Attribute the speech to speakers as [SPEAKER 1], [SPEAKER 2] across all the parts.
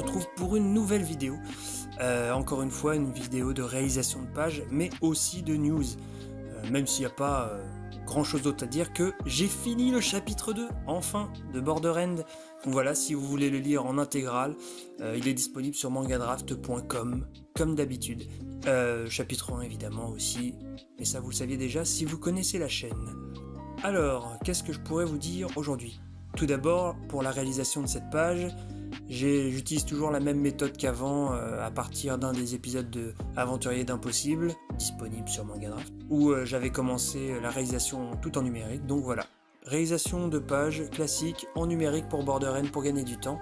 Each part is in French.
[SPEAKER 1] retrouve pour une nouvelle vidéo. Encore une fois, une vidéo de réalisation de page, mais aussi de news. Même s'il n'y a pas grand chose d'autre à dire que j'ai fini le chapitre 2, enfin, de Border End. Donc voilà, si vous voulez le lire en intégrale, il est disponible sur mangadraft.com, comme d'habitude. Chapitre 1 évidemment aussi, mais ça vous le saviez déjà si vous connaissez la chaîne. Alors, qu'est-ce que je pourrais vous dire aujourd'hui ? Tout d'abord, pour la réalisation de cette page, j'utilise toujours la même méthode qu'avant à partir d'un des épisodes de Aventurier d'Impossible, disponible sur Mangadraft, où j'avais commencé la réalisation tout en numérique, donc voilà. Réalisation de page classique en numérique pour Border End pour gagner du temps.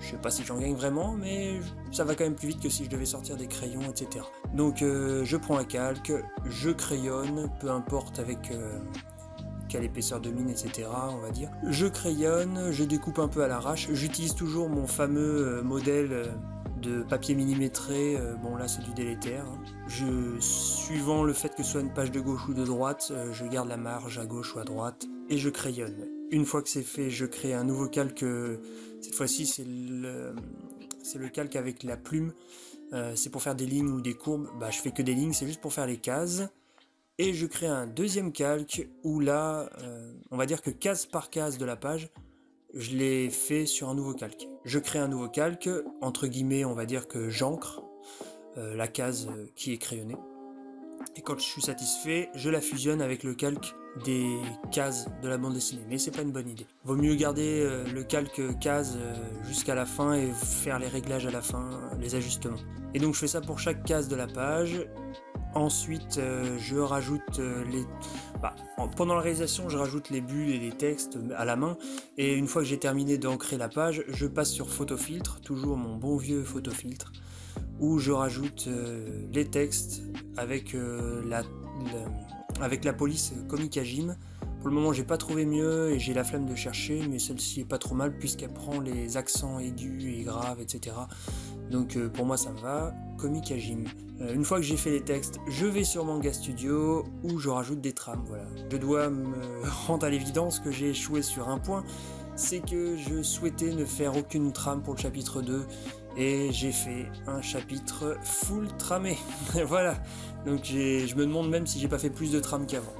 [SPEAKER 1] Je sais pas si j'en gagne vraiment, mais ça va quand même plus vite que si je devais sortir des crayons, etc. Donc je prends un calque, je crayonne, peu importe avec quelle épaisseur de mine, etc. on va dire. Je crayonne, je découpe un peu à l'arrache, j'utilise toujours mon fameux modèle de papier millimétré, bon là c'est du délétère. Suivant le fait que ce soit une page de gauche ou de droite, je garde la marge à gauche ou à droite, et je crayonne. Une fois que c'est fait, je crée un nouveau calque, cette fois-ci c'est le calque avec la plume, c'est pour faire des lignes ou des courbes, je fais que des lignes, c'est juste pour faire les cases. Et je crée un deuxième calque où là, on va dire que case par case de la page, je l'ai fait sur un nouveau calque. Je crée un nouveau calque, entre guillemets, on va dire que j'encre la case qui est crayonnée. Et quand je suis satisfait, je la fusionne avec le calque des cases de la bande dessinée. Mais c'est pas une bonne idée. Vaut mieux garder le calque case jusqu'à la fin et faire les réglages à la fin, les ajustements. Et donc je fais ça pour chaque case de la page. Ensuite, je rajoute pendant la réalisation, je rajoute les bulles et les textes à la main. Et une fois que j'ai terminé d'ancrer la page, je passe sur photofiltre, toujours mon bon vieux photofiltre, où je rajoute les textes avec la police Comikajim. Pour le moment, j'ai pas trouvé mieux et j'ai la flemme de chercher, mais celle-ci est pas trop mal puisqu'elle prend les accents aigus et graves, etc. Donc pour moi ça me va, Comikajim. Une fois que j'ai fait les textes, je vais sur Manga Studio où je rajoute des trames, voilà. Je dois me rendre à l'évidence que j'ai échoué sur un point, c'est que je souhaitais ne faire aucune trame pour le chapitre 2 et j'ai fait un chapitre full tramé. Voilà, donc je me demande même si j'ai pas fait plus de trames qu'avant.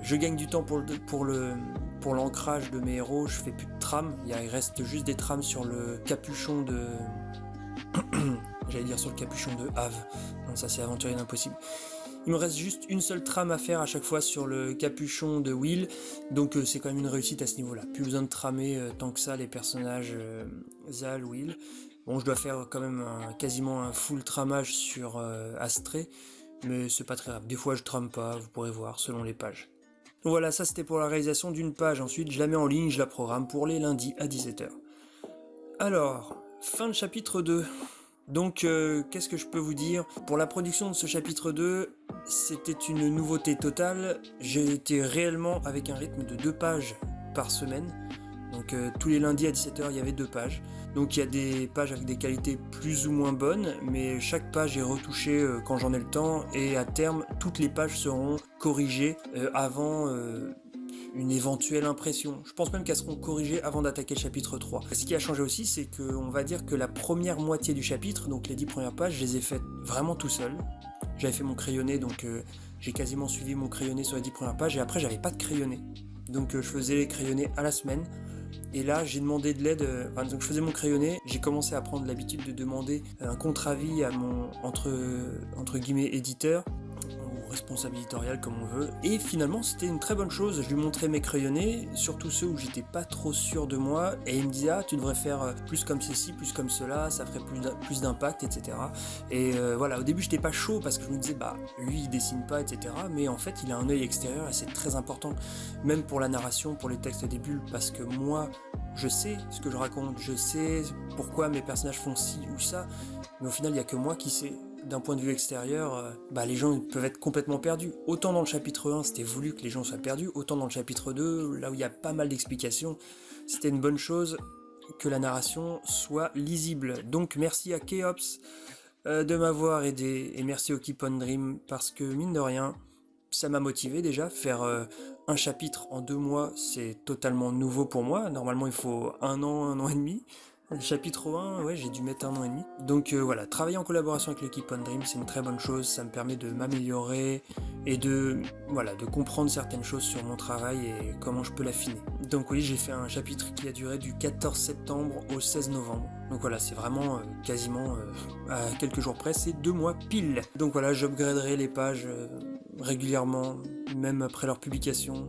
[SPEAKER 1] Je gagne du temps pour l'ancrage de mes héros, je fais plus de trames, il reste juste des trames sur le capuchon de... J'allais dire sur le capuchon de Have. Non, ça c'est Aventurier d'Impossible. Il me reste juste une seule trame à faire à chaque fois sur le capuchon de Will, donc c'est quand même une réussite à ce niveau-là. Plus besoin de tramer tant que ça les personnages Zal, Will. Bon, je dois faire quand même quasiment un full tramage sur Astrée, mais c'est pas très grave. Des fois je trame pas, vous pourrez voir selon les pages. Donc voilà, ça c'était pour la réalisation d'une page. Ensuite, je la mets en ligne, je la programme pour les lundis à 17h. Alors, fin de chapitre 2. Donc, qu'est-ce que je peux vous dire ? Pour la production de ce chapitre 2, c'était une nouveauté totale. J'ai été réellement avec un rythme de 2 pages par semaine. Donc, tous les lundis à 17h, il y avait 2 pages. Donc, il y a des pages avec des qualités plus ou moins bonnes, mais chaque page est retouchée quand j'en ai le temps. Et à terme, toutes les pages seront corrigées avant... une éventuelle impression. Je pense même qu'elles seront corrigées avant d'attaquer le chapitre 3. Ce qui a changé aussi, c'est qu'on va dire que la première moitié du chapitre, donc les 10 premières pages, je les ai faites vraiment tout seul. J'avais fait mon crayonné, donc j'ai quasiment suivi mon crayonné sur les 10 premières pages, et après j'avais pas de crayonné. Donc je faisais les crayonnés à la semaine. Et là, j'ai demandé de l'aide, donc je faisais mon crayonné, j'ai commencé à prendre l'habitude de demander un contre-avis à mon, entre guillemets, éditeur, responsable éditorial comme on veut, et finalement c'était une très bonne chose. Je lui montrais mes crayonnés, surtout ceux où j'étais pas trop sûr de moi, et il me disait tu devrais faire plus comme ceci, plus comme cela, ça ferait plus d'impact, etc. Et voilà, au début j'étais pas chaud parce que je me disais lui il dessine pas, etc. Mais en fait il a un œil extérieur et c'est très important, même pour la narration, pour les textes des bulles, parce que moi je sais ce que je raconte, je sais pourquoi mes personnages font ci ou ça, mais au final il y a que moi qui sais. D'un point de vue extérieur, les gens peuvent être complètement perdus. Autant dans le chapitre 1, c'était voulu que les gens soient perdus, autant dans le chapitre 2, là où il y a pas mal d'explications, c'était une bonne chose que la narration soit lisible. Donc merci à Keops de m'avoir aidé, et merci au Keep on Dream, parce que mine de rien, ça m'a motivé déjà. Faire un chapitre en 2 mois, c'est totalement nouveau pour moi. Normalement, il faut un an et demi. Chapitre 1, ouais, j'ai dû mettre 1 an et demi. Donc voilà, travailler en collaboration avec l'équipe One Dream, c'est une très bonne chose, ça me permet de m'améliorer et de comprendre certaines choses sur mon travail et comment je peux l'affiner. Donc oui, j'ai fait un chapitre qui a duré du 14 septembre au 16 novembre. Donc voilà, c'est vraiment quasiment à quelques jours près, c'est 2 mois pile. Donc voilà, j'upgraderai les pages régulièrement, même après leur publication.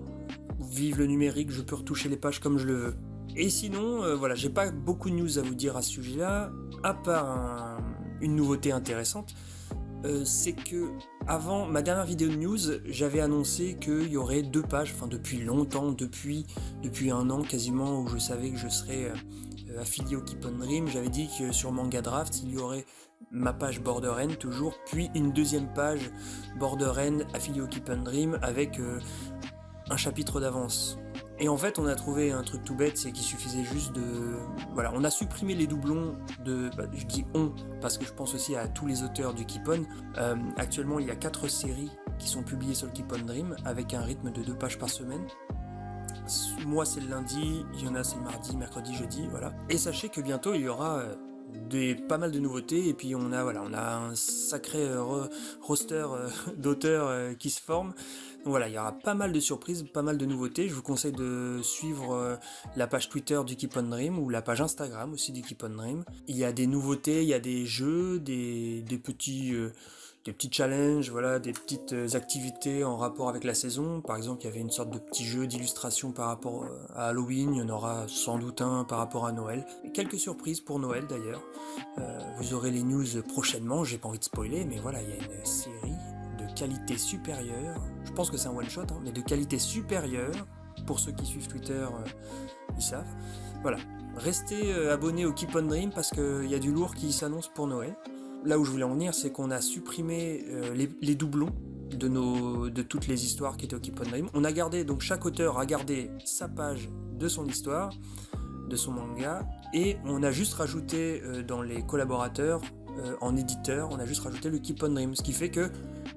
[SPEAKER 1] Vive le numérique, je peux retoucher les pages comme je le veux. Et sinon, voilà, j'ai pas beaucoup de news à vous dire à ce sujet-là, à part une nouveauté intéressante. C'est que avant ma dernière vidéo de news, j'avais annoncé qu'il y aurait 2 pages, enfin depuis longtemps, depuis 1 an quasiment, où je savais que je serais affilié au Keep on Dream. J'avais dit que sur Manga Draft, il y aurait ma page Border End toujours, puis une deuxième page Border End affiliée au Keep on Dream avec un chapitre d'avance. Et en fait, on a trouvé un truc tout bête, c'est qu'il suffisait juste de... Voilà, on a supprimé les doublons de... je dis on, parce que je pense aussi à tous les auteurs du Keep On. Actuellement, il y a 4 séries qui sont publiées sur le Keep On Dream, avec un rythme de 2 pages par semaine. Moi, c'est le lundi, il y en a, c'est le mardi, mercredi, jeudi, voilà. Et sachez que bientôt, il y aura... pas mal de nouveautés, et puis on a un sacré roster d'auteurs qui se forme. Donc voilà, il y aura pas mal de surprises, pas mal de nouveautés. Je vous conseille de suivre la page Twitter du Keep on Dream ou la page Instagram aussi du Keep on Dream. Il y a des nouveautés, il y a des jeux, des petits challenges, voilà, des petites activités en rapport avec la saison. Par exemple, il y avait une sorte de petit jeu d'illustration par rapport à Halloween, il y en aura sans doute un par rapport à Noël. Et quelques surprises pour Noël d'ailleurs. Vous aurez les news prochainement, j'ai pas envie de spoiler, mais voilà, il y a une série de qualité supérieure. Je pense que c'est un one shot, mais de qualité supérieure. Pour ceux qui suivent Twitter, ils savent. Voilà, restez abonnés au Keep on Dream parce qu'il y a du lourd qui s'annonce pour Noël. Là où je voulais en venir, c'est qu'on a supprimé les doublons de toutes les histoires qui étaient au Keep on Dream. On a gardé, donc chaque auteur a gardé sa page de son histoire, de son manga, et on a juste rajouté dans les collaborateurs, en éditeur, on a juste rajouté le Keep on Dream, ce qui fait que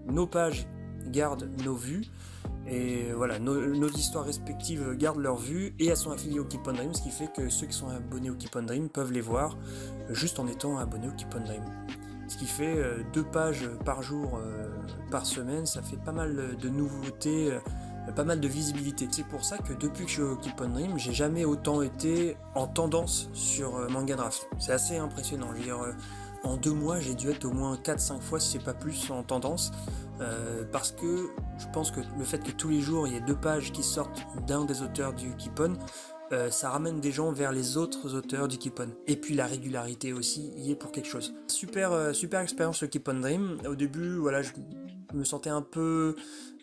[SPEAKER 1] nos pages gardent nos vues, et voilà, nos histoires respectives gardent leurs vues, et elles sont affiliées au Keep on Dream, ce qui fait que ceux qui sont abonnés au Keep on Dream peuvent les voir juste en étant abonnés au Keep on Dream. Ce qui fait 2 pages par jour, par semaine, ça fait pas mal de nouveautés, pas mal de visibilité. C'est pour ça que depuis que je suis au Keep on Dream, j'ai jamais autant été en tendance sur Manga Draft. C'est assez impressionnant. Je veux dire, en 2 mois, j'ai dû être au moins 4-5 fois, si c'est pas plus, en tendance. Parce que je pense que le fait que tous les jours, il y ait 2 pages qui sortent d'un des auteurs du Keep on, ça ramène des gens vers les autres auteurs du Keep On. Et puis la régularité aussi y est pour quelque chose. Super expérience le Keep On Dream. Au début, voilà, je me sentais un peu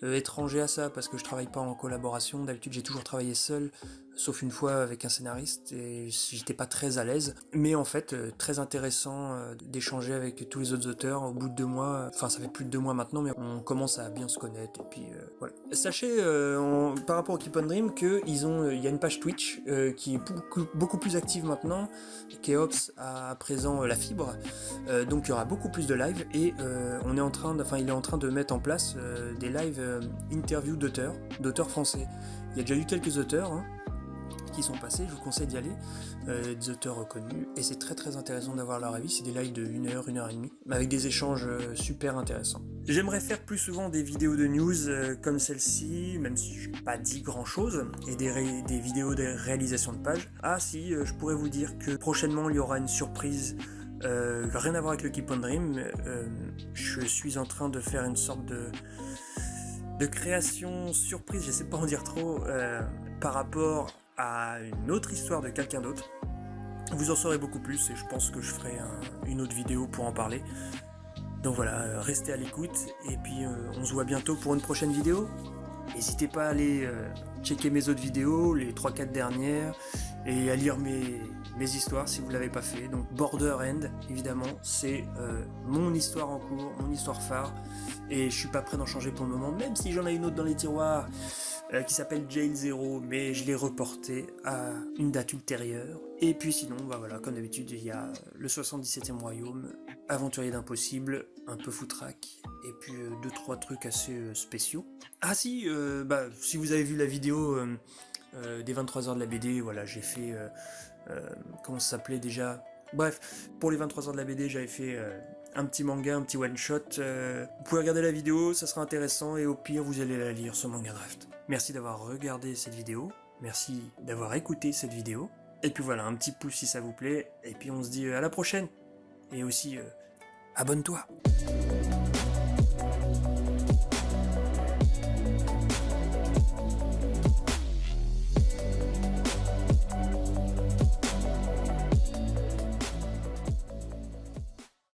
[SPEAKER 1] étranger à ça parce que je travaille pas en collaboration. D'habitude, j'ai toujours travaillé seul, sauf une fois avec un scénariste, et j'étais pas très à l'aise. Mais en fait, très intéressant d'échanger avec tous les autres auteurs au bout de 2 mois. Enfin, ça fait plus de 2 mois maintenant, mais on commence à bien se connaître. Et puis voilà. Sachez, par rapport au Keep on Dream, qu'il y a une page Twitch qui est beaucoup plus active maintenant. Keops a à présent la fibre, donc il y aura beaucoup plus de lives, et il est en train de mettre en place des lives interviews d'auteurs français. Il y a déjà eu quelques auteurs qui sont passés, je vous conseille d'y aller, des auteurs reconnus, et c'est très intéressant d'avoir leur avis. C'est des lives de 1 heure, 1 heure et demie, avec des échanges super intéressants. J'aimerais faire plus souvent des vidéos de news comme celle-ci, même si je n'ai pas dit grand-chose, et des vidéos de réalisation de pages. Ah si, je pourrais vous dire que prochainement il y aura une surprise, rien à voir avec le Keep on Dream, je suis en train de faire une sorte de création surprise, je sais pas en dire trop, par rapport à une autre histoire de quelqu'un d'autre. Vous en saurez beaucoup plus, et je pense que je ferai une autre vidéo pour en parler. Donc voilà, restez à l'écoute, et puis on se voit bientôt pour une prochaine vidéo. N'hésitez pas à aller checker mes autres vidéos, les 3-4 dernières, et à lire mes histoires si vous ne l'avez pas fait. Donc Border End, évidemment, c'est mon histoire en cours, mon histoire phare, et je suis pas prêt d'en changer pour le moment, même si j'en ai une autre dans les tiroirs qui s'appelle Jail Zero, mais je l'ai reporté à une date ultérieure. Et puis sinon, bah voilà, comme d'habitude, il y a le 77e royaume, Aventurier d'impossible, un peu foutraque, et puis 2-3 trucs assez spéciaux. Ah si, si vous avez vu la vidéo des 23 heures de la BD, voilà, j'ai fait... comment ça s'appelait déjà? Bref, pour les 23 heures de la BD, j'avais fait un petit manga, un petit one-shot. Vous pouvez regarder la vidéo, ça sera intéressant, et au pire, vous allez la lire sur Manga Draft. Merci d'avoir regardé cette vidéo, merci d'avoir écouté cette vidéo, et puis voilà, un petit pouce si ça vous plaît, et puis on se dit à la prochaine, et aussi, abonne-toi.